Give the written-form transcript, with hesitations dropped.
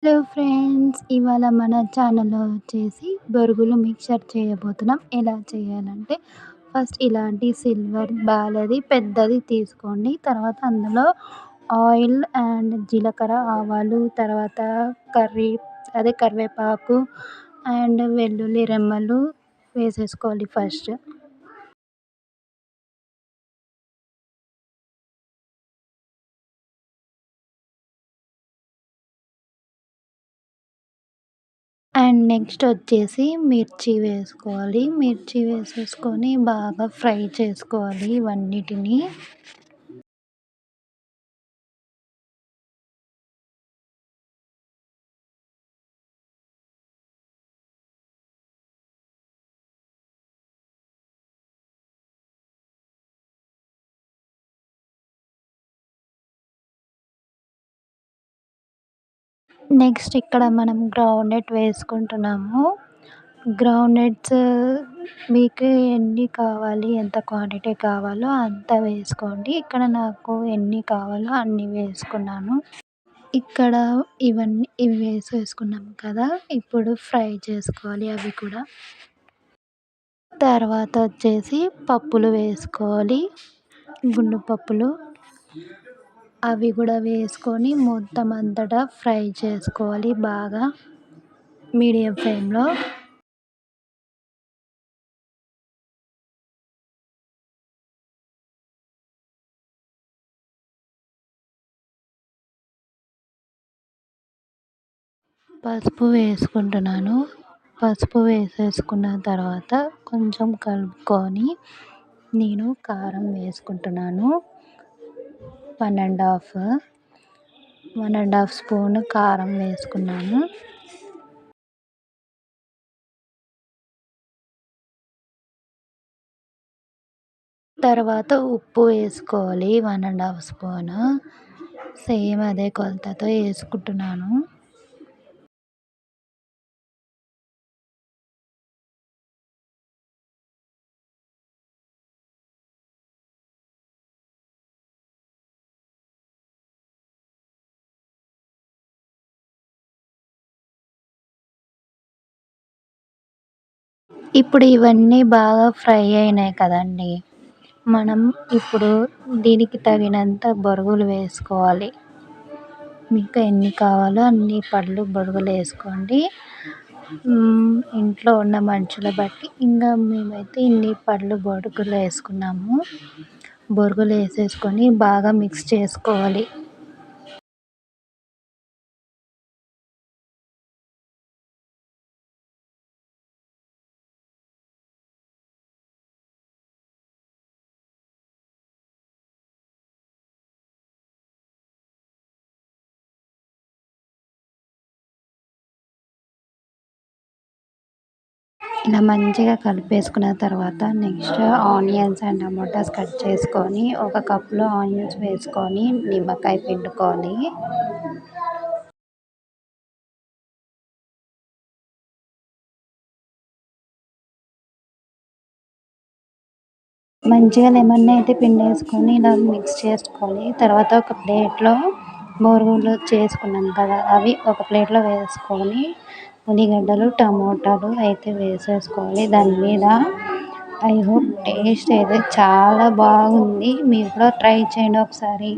Hello friends! ఇవాళ మన ఛానల్‌లో వచ్చేసి బొరుగులు మిక్చర్ చేయబోతున్నాం. ఎలా చేయాలంటే ఫస్ట్ ఇలాంటి సిల్వర్ బాలది పెద్దది తీసుకోండి. తర్వాత అందులో ఆయిల్ అండ్ జీలకర్ర, ఆవాలు, తర్వాత కరివేపాకు అండ్ వెల్లుల్లి రెమ్మలు వేసేసుకోవాలి ఫస్ట్. అండ్ నెక్స్ట్ వచ్చేసి మిర్చి వేసుకోవాలి. మిర్చి వేసేసుకొని బాగా ఫ్రై చేసుకోవాలి ఇవన్నిటిని. నెక్స్ట్ ఇక్కడ మనం గ్రౌండ్నట్ వేసుకుంటున్నాము. గ్రౌండ్నట్స్ మీకు ఎన్ని కావాలి, ఎంత క్వాంటిటీ కావాలో అంత వేసుకోండి. ఇక్కడ నాకు ఎన్ని కావాలో అన్ని వేసుకున్నాను. ఇక్కడ ఇవి వేసేసుకున్నాం కదా! ఇప్పుడు ఫ్రై చేసుకోవాలి అవి కూడా. తర్వాత వచ్చేసి పప్పులు వేసుకోవాలి. గుండు పప్పులు. అవి కూడా వేసుకొని మొత్తం అంతటా ఫ్రై చేసుకోవాలి బాగా మీడియం ఫ్లేమ్‌లో. పసుపు వేసుకుంటున్నాను. పసుపు వేసేసుకున్న తర్వాత కొంచెం కలుపుకొని నేను కారం వేసుకుంటున్నాను. 1 ½ స్పూన్ కారం వేసుకున్నాను. తర్వాత ఉప్పు వేసుకోవాలి 1 ½ స్పూను. సేమ్ అదే కొలతతో వేసుకుంటున్నాను. ఇప్పుడు ఇవన్నీ బాగా ఫ్రై అయినాయి కదండీ! మనం ఇప్పుడు దీనికి తగినంత బొరుగులు వేసుకోవాలి. మీకు ఎన్ని కావాలో అన్ని బొరుగులు వేసుకోండి. ఇంట్లో ఉన్న మనుషుల బట్టి ఇంకా మేమైతే ఇన్ని బొరుగులు వేసుకున్నాము. బొరుగులు వేసేసుకొని బాగా మిక్స్ చేసుకోవాలి. ఇలా మంచిగా కలిపేసుకున్న తర్వాత next onions and tomatoes cut చేసుకొని ఒక కప్‌లో ఆనియన్స్ వేసుకొని నిమ్మకాయ పిండుకోవాలి. మంచిగా లెమన్ అయితే పిండేసుకొని ఇలా మిక్స్ చేసుకోవాలి. తర్వాత ఒక ప్లేట్‌లో బొరుగులు చేసుకున్నాం కదా! అవి ఒక ప్లేట్‌లో వేసుకొని ఉల్లిగడ్డలు, టమోటాలు అయితే వేసేసుకోవాలి దాని మీద. ఐ హోప్ టేస్ట్ అయితే చాలా బాగుంది. మీరు కూడా ట్రై చేయండి ఒకసారి.